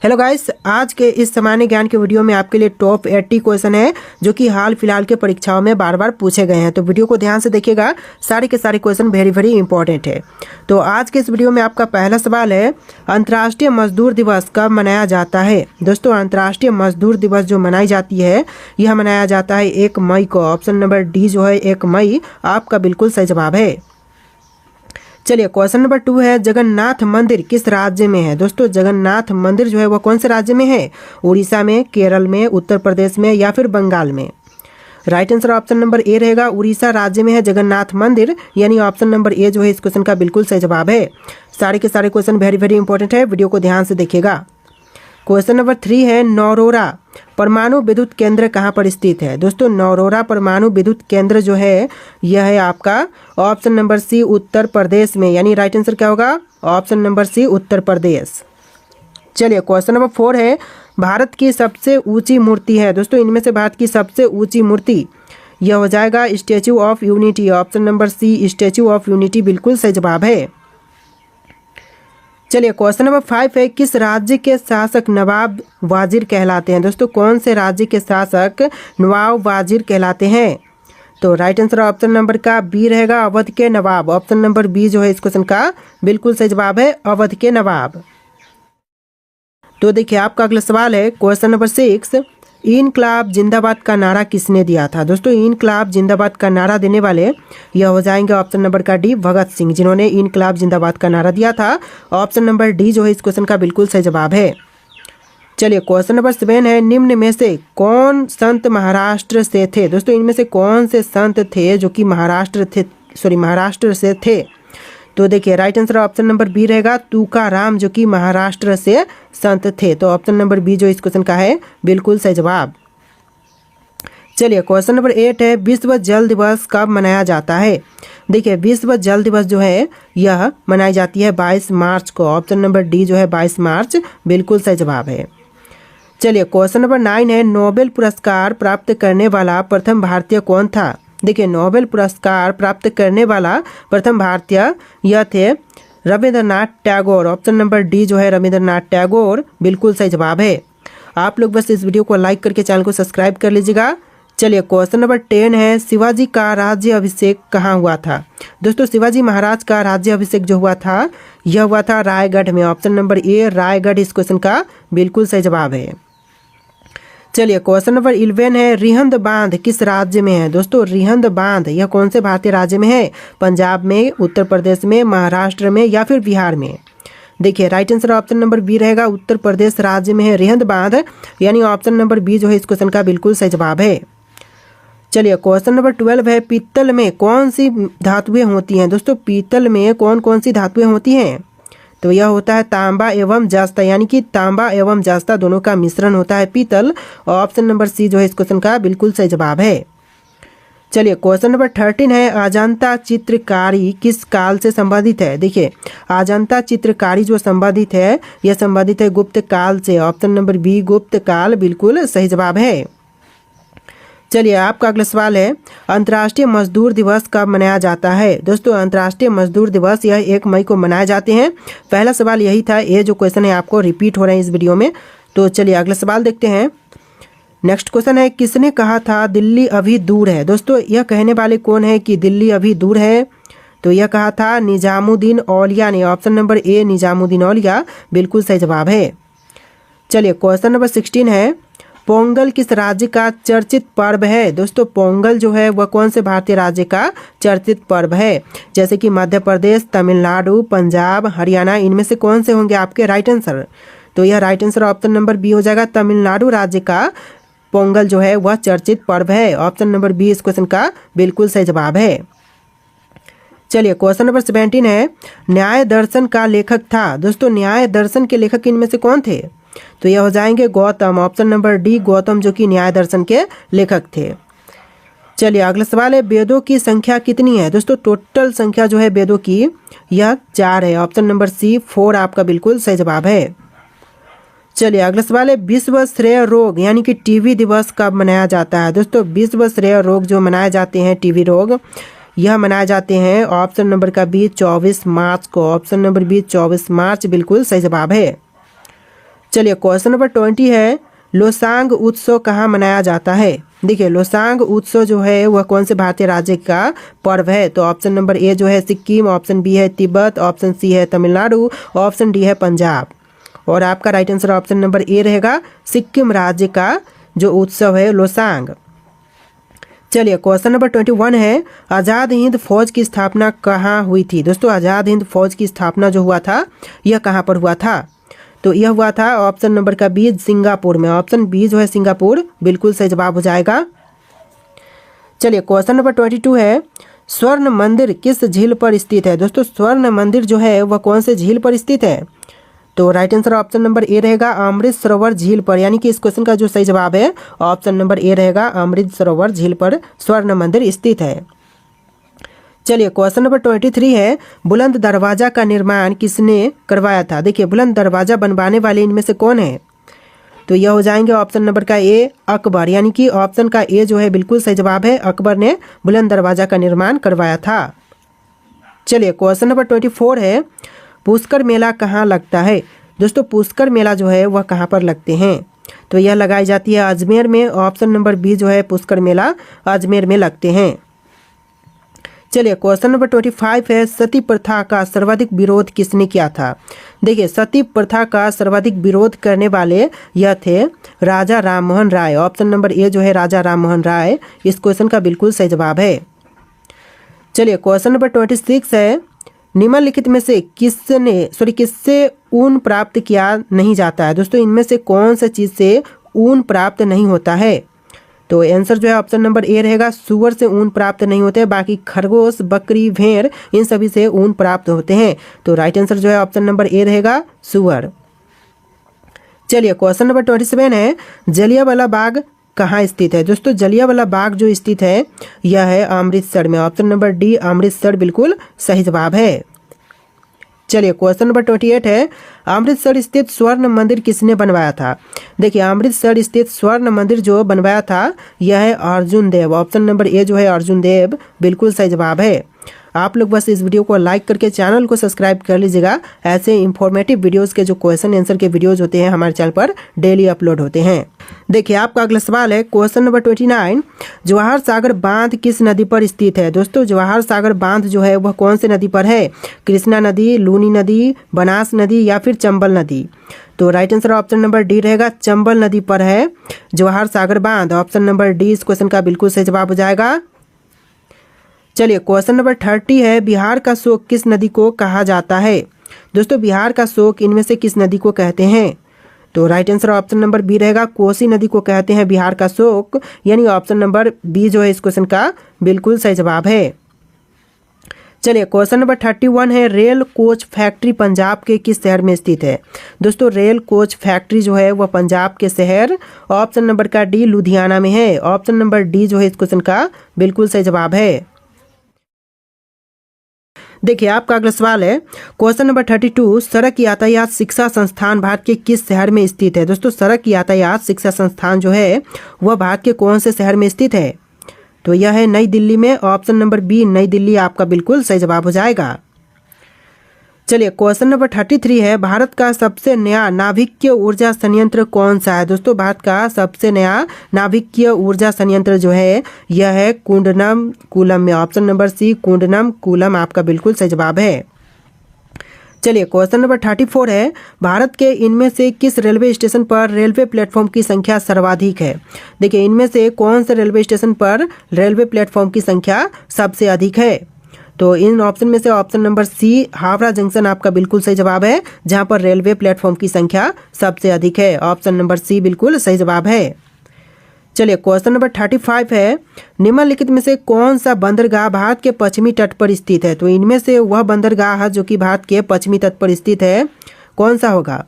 Hello guys, आज के इस सामान्य ज्ञान के वीडियो में आपके लिए टॉप 80 क्वेश्चन है जो कि हाल फिलहाल के परीक्षाओं में बार बार पूछे गए हैं। तो वीडियो को ध्यान से देखिएगा, सारे के सारे क्वेश्चन वेरी इंपॉर्टेंट है। तो आज के इस वीडियो में आपका पहला सवाल है, अंतर्राष्ट्रीय मजदूर दिवस कब मनाया जाता है। दोस्तों, अंतर्राष्ट्रीय मजदूर दिवस जो मनाई जाती है यह मनाया जाता है 1 मई को। ऑप्शन नंबर डी जो है 1 मई आपका बिल्कुल सही जवाब है। चलिए, क्वेश्चन नंबर 2 है, जगन्नाथ मंदिर किस राज्य में है। दोस्तों, जगन्नाथ मंदिर जो है वह कौन से राज्य में है। उड़ीसा में, केरल में, उत्तर प्रदेश में या फिर बंगाल में। Right answer option number A रहेगा, उड़ीसा राज्य में है जगन्नाथ मंदिर, यानी ऑप्शन नंबर ए जो है इस क्वेश्चन का बिल्कुल सही जवाब है। सारे के सारे क्वेश्चन वेरी इंपॉर्टेंट है, वीडियो को ध्यान से देखिएगा। क्वेश्चन नंबर 3 है, नौरोरा परमाणु विद्युत केंद्र कहाँ पर स्थित है। दोस्तों, नौरोरा परमाणु विद्युत केंद्र जो है यह है आपका ऑप्शन नंबर सी उत्तर प्रदेश में, यानी राइट आंसर क्या होगा, ऑप्शन नंबर सी उत्तर प्रदेश। चलिए, क्वेश्चन नंबर 4 है, भारत की सबसे ऊंची मूर्ति है। दोस्तों, इनमें से भारत की सबसे ऊंची मूर्ति यह हो जाएगा Statue of Unity. Option number C Statue of Unity बिल्कुल सही जवाब है। चलिए, क्वेश्चन नंबर 5 है, किस राज्य के शासक नवाब वाजिर कहलाते हैं। दोस्तों, कौन से राज्य के शासक नवाब वाजिर कहलाते हैं। तो राइट आंसर ऑप्शन नंबर का बी रहेगा, अवध के नवाब। ऑप्शन नंबर बी जो है इस क्वेश्चन का बिल्कुल सही जवाब है, अवध के नवाब। तो देखिए, आपका अगला सवाल है, क्वेश्चन नंबर 6, इनकलाब जिंदाबाद का नारा किसने दिया था। दोस्तों, इनकलाब जिंदाबाद का नारा देने वाले यह हो जाएंगे ऑप्शन नंबर का डी भगत सिंह, जिन्होंने इनकलाब जिंदाबाद का नारा दिया था। ऑप्शन नंबर डी जो है इस क्वेश्चन का बिल्कुल सही जवाब है। चलिए, क्वेश्चन नंबर 7 है, निम्न में से कौन संत महाराष्ट्र से थे। दोस्तों, इनमें से कौन से संत थे जो कि महाराष्ट्र से थे। तो देखिए, right answer option number B रहेगा, तुकाराम, जो कि महाराष्ट्र से संत थे। तो ऑप्शन नंबर बी जो इस क्वेश्चन का है बिल्कुल सही जवाब। चलिए, क्वेश्चन नंबर 8 है, विश्व जल दिवस कब मनाया जाता है। देखिए, विश्व जल दिवस जो है यह मनाई जाती है 22 मार्च को। ऑप्शन नंबर डी जो है 22 मार्च बिल्कुल सही जवाब है। चलिए, क्वेश्चन नंबर 9 है, नोबेल पुरस्कार प्राप्त करने वाला प्रथम भारतीय कौन था। देखिए, नोबेल पुरस्कार प्राप्त करने वाला प्रथम भारतीय यह थे Rabindranath Tagore. Option number D जो है रविंद्रनाथ टैगोर बिल्कुल सही जवाब है। आप लोग बस इस वीडियो को लाइक करके चैनल को सब्सक्राइब कर लीजिएगा। चलिए, क्वेश्चन नंबर 10 है, शिवाजी का राज्य अभिषेक कहाँ हुआ था। दोस्तों, शिवाजी महाराज का राज्य अभिषेक जो हुआ था यह हुआ था रायगढ़ में। ऑप्शन नंबर ए रायगढ़ इस क्वेश्चन का बिल्कुल सही जवाब है। चलिए, क्वेश्चन नंबर 11 है, रिहंद बांध किस राज्य में है। दोस्तों, रिहंद बांध यह कौन से भारतीय राज्य में है। पंजाब में, उत्तर प्रदेश में, महाराष्ट्र में या फिर बिहार में। देखिए, right answer option number B रहेगा, उत्तर प्रदेश राज्य में है रिहंद बांध, यानी ऑप्शन नंबर बी जो है इस क्वेश्चन का बिल्कुल सही जवाब है। चलिए, क्वेश्चन नंबर 12 है, पीतल में कौन सी धातुएं होती हैं। दोस्तों, पीतल में कौन कौन सी धातुएं होती हैं। तो यह होता है तांबा एवं जस्ता, यानी कि तांबा एवं जस्ता दोनों का मिश्रण होता है पीतल। ऑप्शन नंबर सी जो है इस क्वेश्चन का बिल्कुल सही जवाब है। चलिए, क्वेश्चन नंबर 13 है, अजंता चित्रकारी किस काल से संबंधित है। देखिए, अजंता चित्रकारी जो संबंधित है यह संबंधित है गुप्त काल से। ऑप्शन नंबर बी गुप्त काल बिल्कुल सही जवाब है। चलिए, आपका अगला सवाल है, अंतर्राष्ट्रीय मजदूर दिवस कब मनाया जाता है। दोस्तों, अंतर्राष्ट्रीय मजदूर दिवस यह 1 मई को मनाए जाते हैं। पहला सवाल यही था, ये जो क्वेश्चन है आपको रिपीट हो रहे हैं इस वीडियो में। तो चलिए, अगला सवाल देखते हैं। नेक्स्ट क्वेश्चन है, किसने कहा था दिल्ली अभी दूर है। दोस्तों, यह कहने वाले कौन है कि दिल्ली अभी दूर है। तो यह कहा था निजामुद्दीन औलिया ने। ऑप्शन नंबर ए निजामुद्दीन औलिया बिल्कुल सही जवाब है। चलिए, क्वेश्चन नंबर 16 है, पोंगल किस राज्य का चर्चित पर्व है। दोस्तों, पोंगल जो है वह कौन से भारतीय राज्य का चर्चित पर्व है। जैसे कि मध्य प्रदेश, तमिलनाडु, पंजाब, हरियाणा, इनमें से कौन से होंगे आपके राइट आंसर। तो यह right answer option number B हो जाएगा, तमिलनाडु राज्य का पोंगल जो है वह चर्चित पर्व है। ऑप्शन नंबर बी इस क्वेश्चन का बिल्कुल सही जवाब है। चलिए, क्वेश्चन नंबर 17 है, न्याय दर्शन का लेखक था। दोस्तों, न्याय दर्शन के लेखक इनमें से कौन थे। तो यह हो जाएंगे Gautam. Option number D Gautam, जो कि न्याय दर्शन के लेखक थे। चलिए, अगला सवाल है, वेदों की संख्या कितनी है। दोस्तों, टोटल संख्या जो है वेदों की यह 4 है। ऑप्शन नंबर सी 4 आपका बिल्कुल सही जवाब है। चलिए, अगला सवाल है, विश्व श्रेय रोग यानी कि टीबी दिवस कब मनाया जाता है। दोस्तों, विश्व श्रेय रोग जो मनाए जाते हैं टीबी रोग यह मनाए जाते हैं ऑप्शन नंबर का बी 24 मार्च को। ऑप्शन नंबर बी 24 मार्च बिल्कुल सही जवाब है। चलिए क्वेश्चन नंबर 20 है, लोसांग उत्सव कहाँ मनाया जाता है। देखिए लोसांग उत्सव जो है वह कौन से भारतीय राज्य का पर्व है। तो ऑप्शन नंबर ए जो है सिक्किम, ऑप्शन बी है तिब्बत, ऑप्शन सी है तमिलनाडु, ऑप्शन डी है पंजाब। और आपका right answer option number A रहेगा, सिक्किम राज्य का जो उत्सव है लोसांग। चलिए क्वेश्चन नंबर 21 है, आज़ाद हिंद फौज की स्थापना कहाँ हुई थी। दोस्तों आज़ाद हिंद फौज की स्थापना जो हुआ था यह कहाँ पर हुआ था। तो यह हुआ था ऑप्शन नंबर का बी, सिंगापुर में। ऑप्शन बी जो है सिंगापुर बिल्कुल सही जवाब हो जाएगा। चलिए क्वेश्चन नंबर 22 है, स्वर्ण मंदिर किस झील पर स्थित है। दोस्तों स्वर्ण मंदिर जो है वह कौन से झील पर स्थित है। तो right answer option number A रहेगा, अमृत सरोवर झील पर। यानी कि इस क्वेश्चन का जो सही जवाब है ऑप्शन नंबर ए रहेगा, अमृत सरोवर झील पर स्वर्ण मंदिर स्थित है। चलिए क्वेश्चन नंबर 23 है, बुलंद दरवाजा का निर्माण किसने करवाया था। देखिए बुलंद दरवाजा बनवाने वाले इनमें से कौन है। तो यह हो जाएंगे ऑप्शन नंबर का ए, अकबर। यानी कि ऑप्शन का ए जो है बिल्कुल सही जवाब है, अकबर ने बुलंद दरवाजा का निर्माण करवाया था। चलिए क्वेश्चन नंबर 24 है, पुष्कर मेला कहाँ लगता है। दोस्तों पुष्कर मेला जो है वह कहाँ पर लगते हैं। तो यह लगाई जाती है अजमेर में। ऑप्शन नंबर बी जो है पुष्कर मेला अजमेर में लगते हैं। चलिए क्वेश्चन नंबर 25 है, सती प्रथा का सर्वाधिक विरोध किसने किया था। देखिए सती प्रथा का सर्वाधिक विरोध करने वाले यह थे Raja Rammohan Roy. Option number A जो है राजा राममोहन राय इस क्वेश्चन का बिल्कुल सही जवाब है। चलिए क्वेश्चन नंबर 26 है, निम्नलिखित में से किससे ऊन प्राप्त किया नहीं जाता है। दोस्तों इनमें से कौन सा चीज़ से ऊन प्राप्त नहीं होता है। तो आंसर जो है ऑप्शन नंबर ए रहेगा, सुअर से ऊन प्राप्त नहीं होते, बाकी खरगोश, बकरी, भेड़ इन सभी से ऊन प्राप्त होते हैं। तो राइट आंसर जो है ऑप्शन नंबर ए रहेगा, सुअर। चलिए क्वेश्चन नंबर 27 है, जलियांवाला बाग कहाँ स्थित है। दोस्तों जलियांवाला बाग जो स्थित है यह है अमृतसर में। ऑप्शन नंबर डी अमृतसर बिल्कुल सही जवाब है। चलिए क्वेश्चन नंबर 28 है, अमृतसर स्थित स्वर्ण मंदिर किसने बनवाया था। देखिए अमृतसर स्थित स्वर्ण मंदिर जो बनवाया था यह है अर्जुन देव। ऑप्शन नंबर ए जो है अर्जुन देव बिल्कुल सही जवाब है। आप लोग बस इस वीडियो को लाइक करके चैनल को सब्सक्राइब कर लीजिएगा। ऐसे इंफॉर्मेटिव वीडियोस के जो क्वेश्चन आंसर के वीडियोस होते हैं हमारे चैनल पर डेली अपलोड होते हैं। देखिए आपका अगला सवाल है क्वेश्चन नंबर 29, जवाहर सागर बांध किस नदी पर स्थित है। दोस्तों जवाहर सागर बांध जो है वह कौन से नदी पर है। कृष्णा नदी, लूनी नदी, बनास नदी या फिर चंबल नदी। तो right answer option number D रहेगा, चंबल नदी पर है जवाहर सागर बांध। ऑप्शन नंबर डी इस क्वेश्चन का बिल्कुल सही जवाब हो जाएगा। चलिए क्वेश्चन नंबर 30 है, बिहार का शोक किस नदी को कहा जाता है। दोस्तों बिहार का शोक इनमें से किस नदी को कहते हैं। तो right answer option number B रहेगा, कोसी नदी को कहते हैं बिहार का शोक। यानी ऑप्शन नंबर बी जो है इस क्वेश्चन का बिल्कुल सही जवाब है। चलिए क्वेश्चन नंबर 31 है, रेल कोच फैक्ट्री पंजाब के किस शहर में स्थित है। दोस्तों रेल कोच फैक्ट्री जो है वह पंजाब के शहर ऑप्शन नंबर का डी लुधियाना में है। ऑप्शन नंबर डी जो है इस क्वेश्चन का बिल्कुल सही जवाब है। देखिए आपका अगला सवाल है क्वेश्चन नंबर 32, सड़क यातायात शिक्षा संस्थान भारत के किस शहर में स्थित है। दोस्तों सड़क यातायात शिक्षा संस्थान जो है वह भारत के कौन से शहर में स्थित है। तो यह है नई दिल्ली में। ऑप्शन नंबर बी नई दिल्ली आपका बिल्कुल सही जवाब हो जाएगा। चलिए क्वेश्चन नंबर 33 है, भारत का सबसे नया नाभिकीय ऊर्जा संयंत्र कौन सा है। दोस्तों भारत का सबसे नया नाभिकीय ऊर्जा संयंत्र जो है यह है कुंडनम कूलम में। ऑप्शन नंबर सी कुंडनम कूलम आपका बिल्कुल सही जवाब है। चलिए क्वेश्चन नंबर 34 है, भारत के इनमें से किस रेलवे स्टेशन पर रेलवे प्लेटफॉर्म की संख्या सर्वाधिक है। देखिए इनमें से कौन से रेलवे स्टेशन पर रेलवे प्लेटफॉर्म की संख्या सबसे अधिक है। तो इन ऑप्शन में से option number C Howrah junction आपका बिल्कुल सही जवाब है, जहां पर रेलवे प्लेटफॉर्म की संख्या सबसे अधिक है। ऑप्शन नंबर सी बिल्कुल सही जवाब है। चलिए क्वेश्चन नंबर 35 है, निम्नलिखित में से कौन सा बंदरगाह भारत के पश्चिमी तट पर स्थित है। तो इनमें से वह बंदरगाह जो कि भारत के पश्चिमी तट पर स्थित है कौन सा होगा।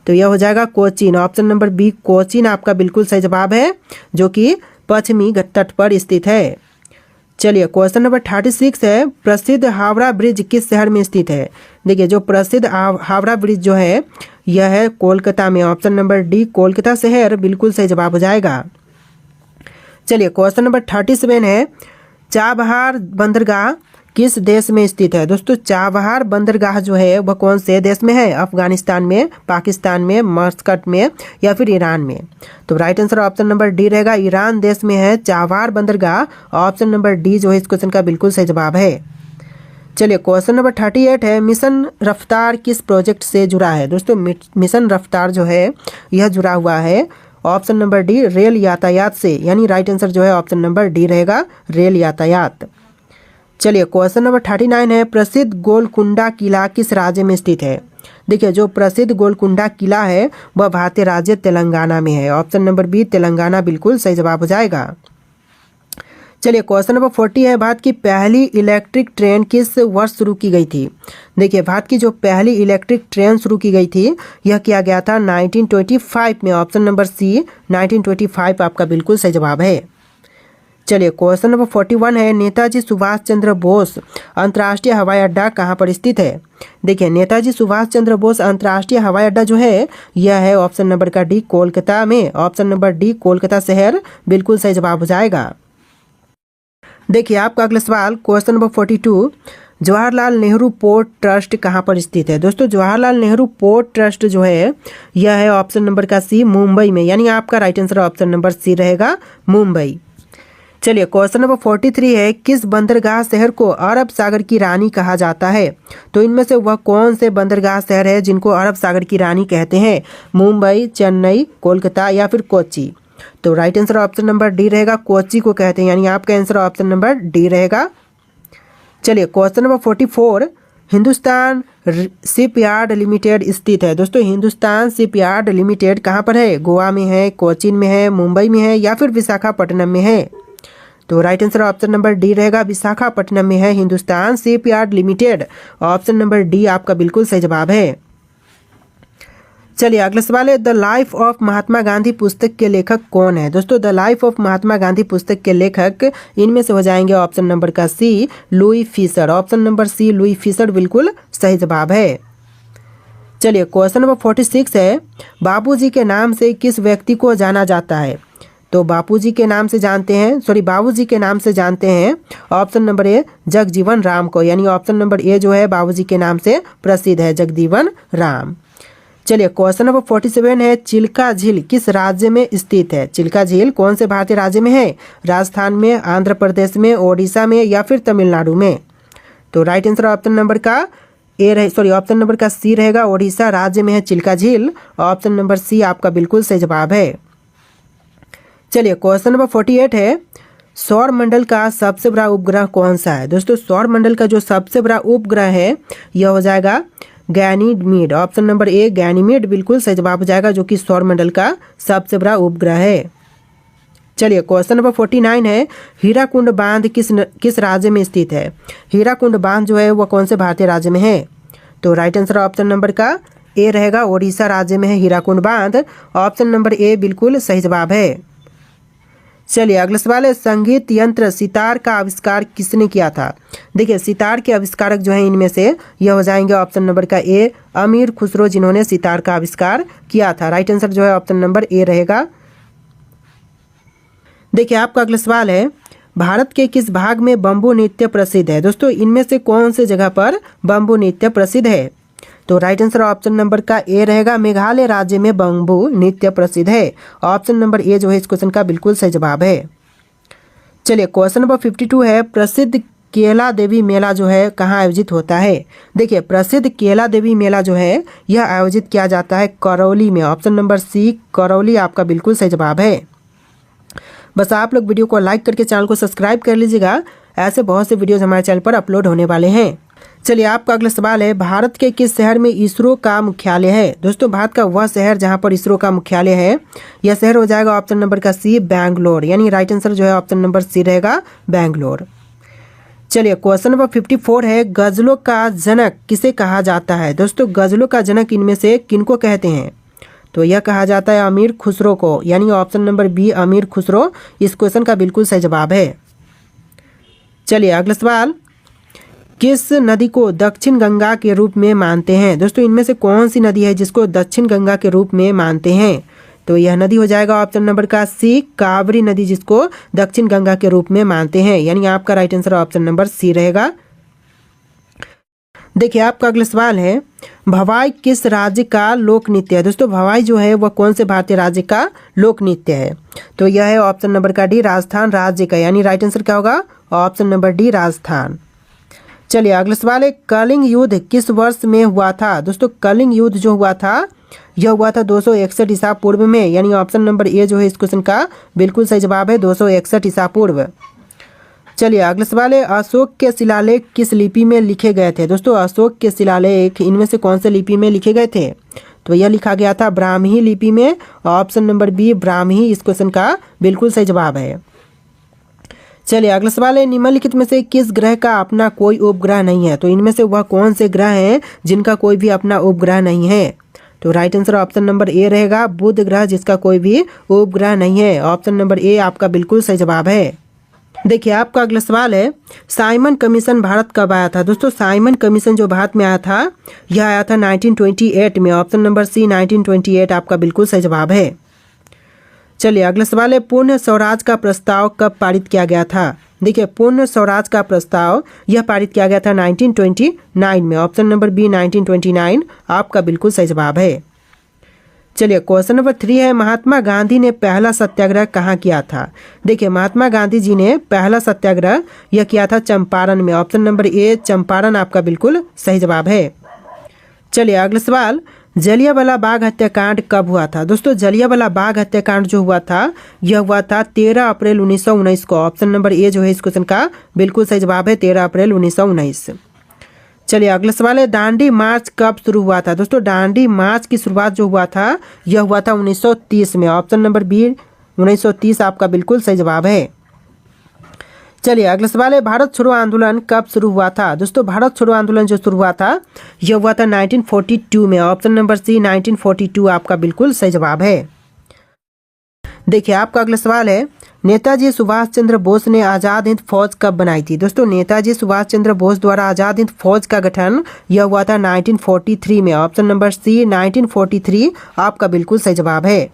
तो यह हो जाएगा Cochin. Option number B Cochin आपका बिल्कुल सही जवाब है, जो कि पश्चिमी तट पर स्थित है। चलिए क्वेश्चन नंबर 36 है, प्रसिद्ध हावड़ा ब्रिज किस शहर में स्थित है। देखिए जो प्रसिद्ध हावड़ा ब्रिज जो है यह है कोलकाता में। ऑप्शन नंबर डी कोलकाता शहर बिल्कुल सही जवाब हो जाएगा। चलिए क्वेश्चन नंबर 37 है, चाबहार बंदरगाह किस देश में स्थित है? दोस्तों चाबहार बंदरगाह जो है वह कौन से देश में है? अफगानिस्तान में, पाकिस्तान में, मस्कट में या फिर ईरान में? तो right answer option number D रहेगा, ईरान देश में है चाबहार बंदरगाह। ऑप्शन नंबर डी जो है इस क्वेश्चन का बिल्कुल सही जवाब है। चलिए क्वेश्चन नंबर 38 है, मिशन रफ्तार किस प्रोजेक्ट से जुड़ा है? दोस्तों मिशन रफ्तार जो है यह जुड़ा हुआ है ऑप्शन नंबर डी रेल यातायात से, यानी राइट आंसर जो है ऑप्शन नंबर डी रहेगा, रेल यातायात। चलिए क्वेश्चन नंबर 39 है, प्रसिद्ध गोलकुंडा किला किस राज्य में स्थित है? देखिए जो प्रसिद्ध गोलकुंडा किला है वह भारतीय राज्य तेलंगाना में है। ऑप्शन नंबर बी तेलंगाना बिल्कुल सही जवाब हो जाएगा। चलिए क्वेश्चन नंबर 40 है, भारत की पहली इलेक्ट्रिक ट्रेन किस वर्ष शुरू की गई थी? देखिए भारत की जो पहली इलेक्ट्रिक ट्रेन शुरू की गई थी यह किया गया था 1925 में। ऑप्शन नंबर सी 1925 आपका बिल्कुल सही जवाब है। चलिए क्वेश्चन नंबर 41 है, नेताजी सुभाष चंद्र बोस अंतर्राष्ट्रीय हवाई अड्डा कहाँ पर स्थित है? देखिए नेताजी सुभाष चंद्र बोस अंतर्राष्ट्रीय हवाई अड्डा जो है यह है ऑप्शन नंबर का डी कोलकाता में। ऑप्शन नंबर डी कोलकाता शहर बिल्कुल सही जवाब हो जाएगा। देखिए आपका अगला सवाल question number 42, Jawaharlal Nehru port trust कहाँ पर स्थित है? दोस्तों जवाहरलाल नेहरू पोर्ट ट्रस्ट जो है यह है ऑप्शन नंबर का सी मुंबई में, यानी आपका right answer option number C रहेगा, मुंबई। चलिए क्वेश्चन नंबर 43 है, किस बंदरगाह शहर को अरब सागर की रानी कहा जाता है? तो इनमें से वह कौन से बंदरगाह शहर है जिनको अरब सागर की रानी कहते हैं? मुंबई, चेन्नई, कोलकाता या फिर कोच्चि? तो right answer option number D रहेगा, कोच्चि को कहते हैं, यानी आपका आंसर ऑप्शन नंबर डी रहेगा। चलिए question number 44, Hindustan shipyard limited स्थित है? दोस्तों हिंदुस्तान शिपयार्ड लिमिटेड कहाँ पर है? गोवा में है, कोचीन में है, मुंबई में है या फिर विशाखापट्टनम में है? तो right answer option number D रहेगा, विशाखापट्टनम में है Hindustan shipyard limited. Option number D आपका बिल्कुल सही जवाब है। चलिए अगला सवाल है, the life of Mahatma Gandhi पुस्तक के लेखक कौन है? दोस्तों the life of Mahatma Gandhi पुस्तक के लेखक इनमें से हो जाएंगे ऑप्शन नंबर का C Louis Fischer. Option number C Louis Fischer बिल्कुल सही जवाब है। चलिए क्वेश्चन नंबर 46 है, बाबूजी के नाम से किस व्यक्ति को जाना जाता है? तो बापूजी के नाम से जानते हैं, बाबूजी के नाम से जानते हैं option number A Jagjivan Ram को, यानी ऑप्शन नंबर ए जो है बाबूजी के नाम से प्रसिद्ध है, जगजीवन राम। चलिए क्वेश्चन नंबर 47 है, चिल्का झील किस राज्य में स्थित है? चिल्का झील कौन से भारतीय राज्य में है? राजस्थान में, आंध्र प्रदेश में, ओडिशा में या फिर तमिलनाडु में? तो राइट आंसर ऑप्शन नंबर का ऑप्शन नंबर का सी रहेगा, ओडिशा राज्य में है चिल्का झील। ऑप्शन नंबर सी आपका बिल्कुल सही जवाब है। चलिए क्वेश्चन नंबर 48 है, सौर मंडल का सबसे बड़ा उपग्रह कौन सा है? दोस्तों सौर मंडल का जो सबसे बड़ा उपग्रह है यह हो जाएगा Ganymede. Option number A Ganymede बिल्कुल सही जवाब हो जाएगा, जो कि सौर मंडल का सबसे बड़ा उपग्रह है। चलिए क्वेश्चन नंबर 49 है, हीराकुंड बांध किस राज्य में स्थित है? हीराकुंड बांध जो है वह कौन से भारतीय राज्य में है? तो राइट आंसर ऑप्शन नंबर का ए रहेगा, ओडिशा राज्य में है हीराकुंड बांध। ऑप्शन नंबर ए बिल्कुल सही जवाब है। चलिए अगला सवाल है, संगीत यंत्र सितार का आविष्कार किसने किया था? देखिए सितार के आविष्कारक जो हैं इनमें से यह हो जाएंगे ऑप्शन नंबर का ए अमीर खुसरो, जिन्होंने सितार का आविष्कार किया था। राइट आंसर जो है ऑप्शन नंबर ए रहेगा। देखिए आपका अगला सवाल है, भारत के किस भाग में बम्बू नृत्य प्रसिद्ध है? दोस्तों इनमें से कौन से जगह पर बम्बू नृत्य प्रसिद्ध है? तो राइट आंसर ऑप्शन नंबर का ए रहेगा, मेघालय राज्य में बम्बू नृत्य प्रसिद्ध है। ऑप्शन नंबर ए जो है इस क्वेश्चन का बिल्कुल सही जवाब है। चलिए क्वेश्चन नंबर 52 है, प्रसिद्ध केला देवी मेला जो है कहाँ आयोजित होता है? देखिए प्रसिद्ध केला देवी मेला जो है यह आयोजित किया जाता है करौली में। ऑप्शन नंबर सी करौली आपका बिल्कुल सही जवाब है। बस आप लोग वीडियो को लाइक करके चैनल को सब्सक्राइब कर लीजिएगा, ऐसे बहुत से वीडियोज हमारे चैनल पर अपलोड होने वाले हैं। चलिए आपका अगला सवाल है, भारत के किस शहर में इसरो का मुख्यालय है? दोस्तों भारत का वह शहर जहां पर इसरो का मुख्यालय है यह शहर हो जाएगा ऑप्शन नंबर का सी बैंगलोर, यानी राइट आंसर जो है ऑप्शन नंबर सी रहेगा बैंगलोर। चलिए क्वेश्चन नंबर 54 है, गजलों का जनक किसे कहा जाता है? दोस्तों गजलों का जनक इनमें से किनको कहते हैं? तो यह कहा जाता है अमीर खुसरो को, यानी ऑप्शन नंबर बी अमीर खुसरो इस क्वेश्चन का बिल्कुल सही जवाब है। चलिए अगला सवाल, किस नदी को दक्षिण गंगा के रूप में मानते हैं? दोस्तों इनमें से कौन सी नदी है जिसको दक्षिण गंगा के रूप में मानते हैं? तो यह नदी हो जाएगा ऑप्शन नंबर का सी कावेरी नदी, जिसको दक्षिण गंगा के रूप में मानते हैं, यानी आपका right answer option number C रहेगा देखिए आपका अगला सवाल है, भवाई किस राज्य का लोक नृत्य है। दोस्तों भवाई जो है वह कौन से भारतीय राज्य का लोक नृत्य है। तो यह है ऑप्शन नंबर का डी, राजस्थान राज्य का, यानी राइट आंसर क्या होगा, ऑप्शन नंबर डी, राजस्थान। चलिए अगला सवाल है, कलिंग युद्ध किस वर्ष में हुआ था। दोस्तों कलिंग युद्ध जो हुआ था यह हुआ था 261 ईसा पूर्व में, यानी ऑप्शन नंबर ए जो है इस क्वेश्चन का बिल्कुल सही जवाब है, 261 ईसा पूर्व। चलिए अगला सवाल है, अशोक के शिलालेख किस लिपि में लिखे गए थे। दोस्तों अशोक के शिलालेख इनमें से कौन से लिपि में लिखे गए थे। तो यह लिखा गया था ब्राह्मी लिपि में, ऑप्शन नंबर बी ब्राह्मी इस क्वेश्चन का बिल्कुल सही जवाब है। चलिए अगला सवाल है, निम्नलिखित में से किस ग्रह का अपना कोई उपग्रह नहीं है। तो इनमें से वह कौन से ग्रह हैं जिनका कोई भी अपना उपग्रह नहीं है। तो right answer option number A रहेगा, बुध ग्रह जिसका कोई भी उपग्रह नहीं है, ऑप्शन नंबर ए आपका बिल्कुल सही जवाब है। देखिए आपका अगला सवाल है, साइमन कमीशन भारत कब आया था। दोस्तों साइमन कमीशन जो भारत में आया था यह आया था 1928 में, ऑप्शन नंबर सी 1928 आपका बिल्कुल सही जवाब है। चलिए अगला सवाल है, पूर्ण स्वराज का प्रस्ताव कब पारित किया गया था। देखिए पूर्ण स्वराज का प्रस्ताव यह पारित किया गया था 1929 में, ऑप्शन नंबर बी 1929 आपका बिल्कुल सही जवाब है। चलिए क्वेश्चन नंबर 3 है, महात्मा गांधी ने पहला सत्याग्रह कहाँ किया था। देखिए महात्मा गांधी जी ने पहला सत्याग्रह यह किया था चंपारण में, ऑप्शन नंबर ए चंपारण आपका बिल्कुल सही जवाब है। चलिए अगला सवाल, जलियांवाला बाग हत्याकांड कब हुआ था। दोस्तों जलियांवाला बाग हत्याकांड जो हुआ था यह हुआ था 13 अप्रैल 1919 को, ऑप्शन नंबर ए जो है इस क्वेश्चन का बिल्कुल सही जवाब है, 13 अप्रैल 1919। चलिए अगला सवाल है, दांडी मार्च कब शुरू हुआ था। दोस्तों दांडी मार्च की शुरुआत जो हुआ था यह हुआ था 1930 में, ऑप्शन नंबर बी 1930 आपका बिल्कुल सही जवाब है। चलिए अगला सवाल है, भारत छोड़ो आंदोलन कब शुरू हुआ था। दोस्तों भारत छोड़ो आंदोलन जो शुरू हुआ था यह हुआ था 1942 में, ऑप्शन नंबर सी 1942 आपका बिल्कुल सही जवाब है। देखिए आपका अगला सवाल है, नेताजी सुभाष चंद्र बोस ने आज़ाद हिंद फौज कब बनाई थी। दोस्तों नेताजी सुभाष चंद्र बोस द्वारा आज़ाद हिंद फौज का गठन यह हुआ था 1943 में, ऑप्शन नंबर सी 1943 आपका बिल्कुल सही जवाब है।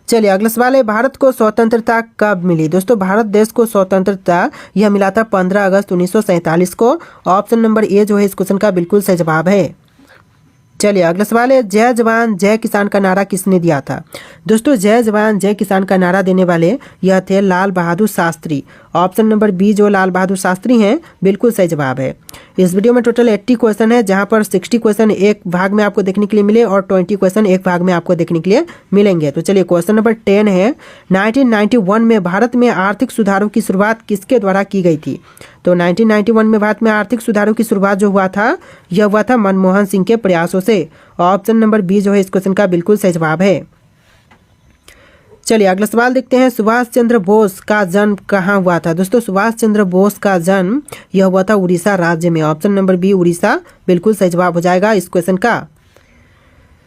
चलिए अगला सवाल है, भारत को स्वतंत्रता कब मिली। दोस्तों भारत देश को स्वतंत्रता यह मिला था 15 अगस्त 1947 को, ऑप्शन नंबर ए जो है इस क्वेश्चन का बिल्कुल सही जवाब है। चलिए अगला सवाल है, जय जवान जय किसान का नारा किसने दिया था। दोस्तों जय जवान जय किसान का नारा देने वाले यह थे Lal Bahadur Shastri, option number B जो लाल बहादुर शास्त्री हैं बिल्कुल सही जवाब है। इस वीडियो में टोटल 80 क्वेश्चन है, जहां पर 60 क्वेश्चन एक भाग में आपको देखने के लिए मिले और 20 क्वेश्चन एक भाग में आपको देखने के लिए मिलेंगे। तो चलिए क्वेश्चन नंबर 10 है, 1991 में भारत में आर्थिक सुधारों की शुरुआत किसके द्वारा की गई थी। तो 1991 में भारत में आर्थिक सुधारों की शुरुआत जो हुआ था यह हुआ था मनमोहन सिंह के प्रयासों से, ऑप्शन नंबर बी जो है इस क्वेश्चन का बिल्कुल सही जवाब है। चलिए अगला सवाल देखते हैं, सुभाष चंद्र बोस का जन्म कहाँ हुआ था। दोस्तों सुभाष चंद्र बोस का जन्म यह हुआ था उड़ीसा राज्य में, ऑप्शन नंबर बी उड़ीसा बिल्कुल सही जवाब हो जाएगा इस क्वेश्चन का।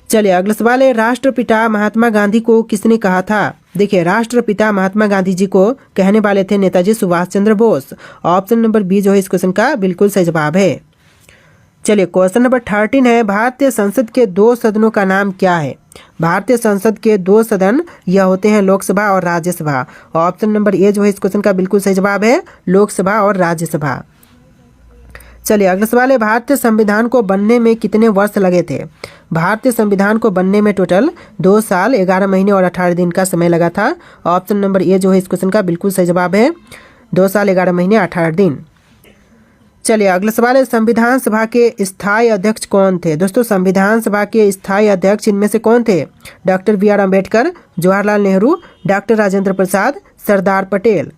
चलिए अगला सवाल है, राष्ट्रपिता महात्मा गांधी को किसने कहा था। देखिए राष्ट्रपिता महात्मा गांधी जी को कहने वाले थे Netaji Subhash Chandra Bose, option number B जो है इस क्वेश्चन का बिल्कुल सही जवाब है। चलिए क्वेश्चन नंबर 13 है, भारतीय संसद के 2 सदनों का नाम क्या है। भारतीय संसद के 2 सदन यह होते हैं लोकसभा और राज्यसभा, ऑप्शन नंबर ए जो है इस क्वेश्चन का बिल्कुल सही जवाब है, लोकसभा और राज्यसभा। चलिए अगला सवाल है, भारतीय संविधान को बनने में कितने वर्ष लगे थे। भारतीय संविधान को बनने में टोटल 2 साल 11 महीने और 18 दिन का समय लगा था, ऑप्शन नंबर ए जो है इस क्वेश्चन का बिल्कुल सही जवाब है, 2 साल 11 महीने 18 दिन। चलिए अगला सवाल है, संविधान सभा के स्थायी अध्यक्ष कौन थे। दोस्तों संविधान सभा के स्थायी अध्यक्ष इनमें से कौन थे। Doctor B R Ambedkar, Jawaharlal Nehru, doctor Rajendra Prasad, Sardar Patel.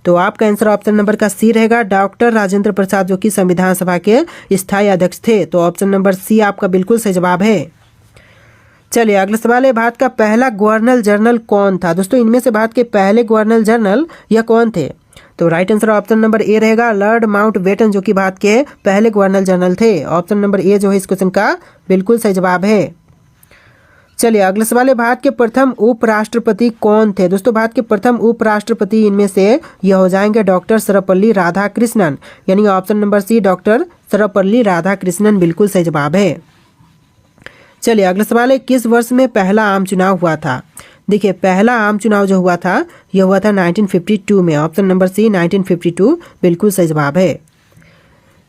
तो आपका आंसर ऑप्शन नंबर का सी रहेगा, डॉक्टर राजेंद्र प्रसाद जो कि संविधान सभा के स्थायी अध्यक्ष थे, तो ऑप्शन नंबर सी आपका बिल्कुल सही जवाब है। चलिए अगला सवाल है, भारत का पहला गवर्नर जनरल कौन था। दोस्तों इनमें से भारत के पहले गवर्नर जनरल यह कौन थे। तो right answer option number A रहेगा, लॉर्ड माउंटबेटन जो कि भारत के पहले गवर्नर जनरल थे, ऑप्शन नंबर ए जो है इस क्वेश्चन का बिल्कुल सही जवाब है। चलिए अगला सवाल है, भारत के प्रथम उपराष्ट्रपति कौन थे। दोस्तों भारत के प्रथम उपराष्ट्रपति इनमें से यह हो जाएंगे डॉक्टर सर्वपल्ली राधाकृष्णन, यानी option number C doctor Sarvepalli Radhakrishnan बिल्कुल सही जवाब है। चलिए अगला सवाल है, किस वर्ष में पहला आम चुनाव हुआ था। देखिए पहला आम चुनाव जो हुआ था यह हुआ था 1952 में, ऑप्शन नंबर सी 1952 बिल्कुल सही जवाब है।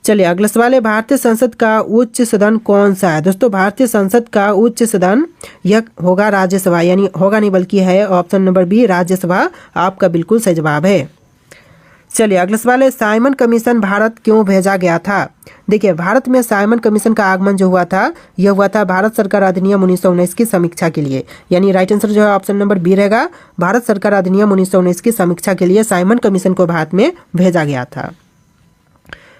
चलिए अगला सवाल है, भारतीय संसद का उच्च सदन कौन सा है? दोस्तों भारतीय संसद का उच्च सदन यह होगा राज्यसभा, यानी होगा नहीं बल्कि है ऑप्शन नंबर बी राज्यसभा आपका बिल्कुल सही जवाब है। चलिए अगला सवाल है, साइमन कमीशन भारत क्यों भेजा गया था? देखिए भारत में साइमन कमीशन का आगमन जो हुआ था यह हुआ था भारत सरकार अधिनियम 1919 की समीक्षा के लिए, यानी राइट आंसर जो है ऑप्शन नंबर बी रहेगा। भारत सरकार अधिनियम 1919 की समीक्षा के लिए साइमन कमीशन को भारत में भेजा गया था।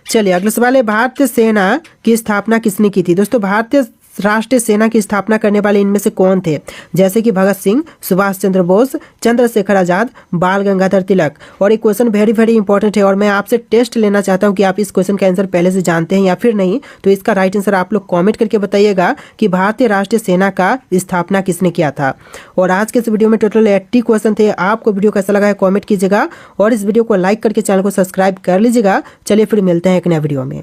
चलिए अगला सवाल है, भारतीय सेना की स्थापना किसने की थी? दोस्तों भारतीय राष्ट्रीय सेना की स्थापना करने वाले इनमें से कौन थे? जैसे कि भगत सिंह, सुभाष चंद्र बोस, चंद्रशेखर आजाद, बाल गंगाधर तिलक। और एक क्वेश्चन वेरी इंपॉर्टेंट है और मैं आपसे टेस्ट लेना चाहता हूं कि आप इस क्वेश्चन का आंसर पहले से जानते हैं या फिर नहीं। तो इसका राइट आंसर आप लोग कॉमेंट करके बताइएगा कि भारतीय राष्ट्रीय सेना का स्थापना किसने किया था। और आज के इस वीडियो में टोटल 80 क्वेश्चन थे। आपको वीडियो कैसा लगा है कॉमेंट कीजिएगा और इस वीडियो को लाइक करके चैनल को सब्सक्राइब कर लीजिएगा। चलिए फिर मिलते हैं एक नए वीडियो में।